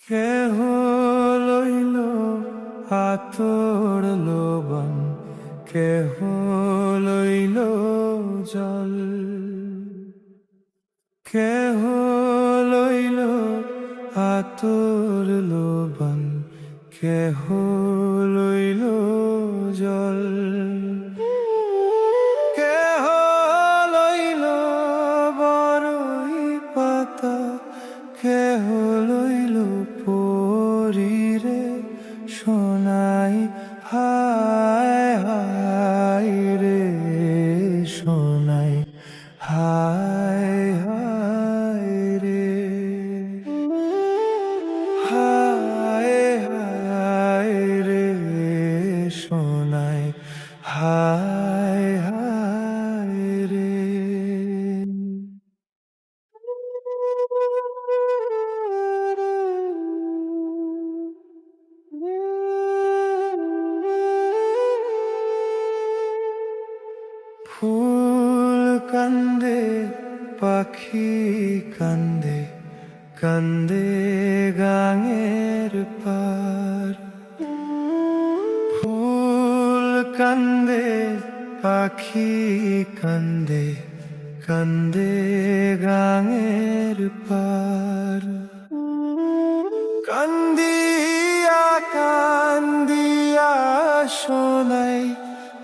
কেহ লইল আতর লোবন, কেহ লইল জল, কেহ লইল আতর লোবন, কেহ লইল জল, কেহ লইল বরই পাতা, কেহ লইল পরিরে সোনাই হায় হায় রে সোনাই হায় হায় রে হায় হায় রে সোনাই হায় হায় রে। ফুল কান্দে পাখি কান্দে, কান্দে গাঙের পার, ফুল কান্দে পাখি কান্দে, কান্দে গাঙের পার, কান্দিয়া কান্দিয়া সোনাই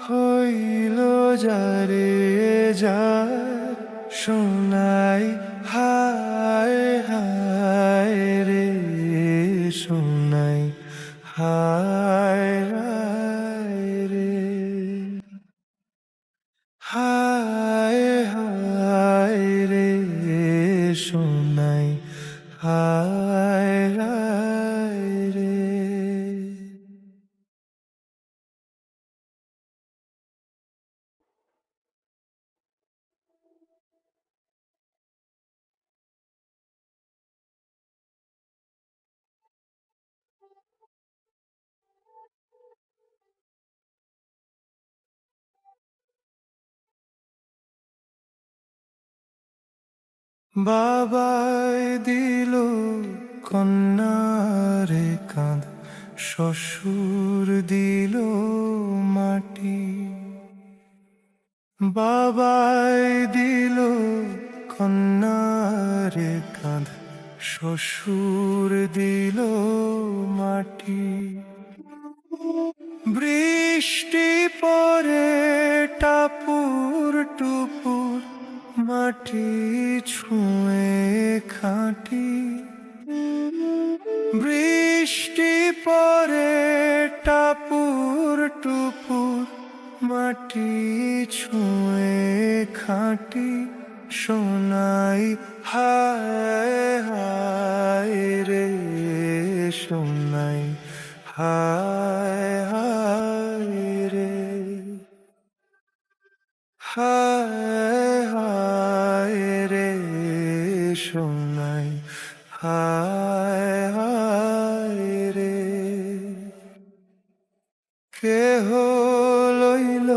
হইল যারে যার সোনাই হায় হায় রে সোনাই হায় হায় রে হায় হায় রে সোনাই হায় হায় রে। বাবাই দিল কন্যারে কাঁধ, শ্বশুর দিল মাটি, বাবাই দিল কন্যারে কাঁধ, শ্বশুর দিল মাটি, বৃষ্টি পরে টাপুর টুপুর মাটি ছুঁয়ে খাঁটি, বৃষ্টি পরে টাপুর টুপুর মাটি ছুঁয়ে খাঁটি, সোনাই হায় হায় রে সোনাই হায় হায় রে হায় হায় রে সোনাই হায় হায় রে। কেহ লইল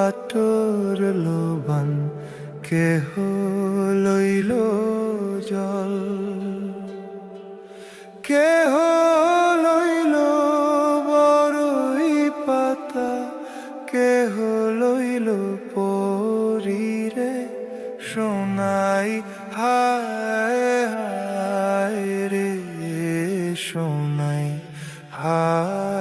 আতর লোবন, কেহ লইল জল, কেহ লইল বরই পাতা, কেহ লইল পরিরে সোনাই হায় হায় রে সোনাই হায়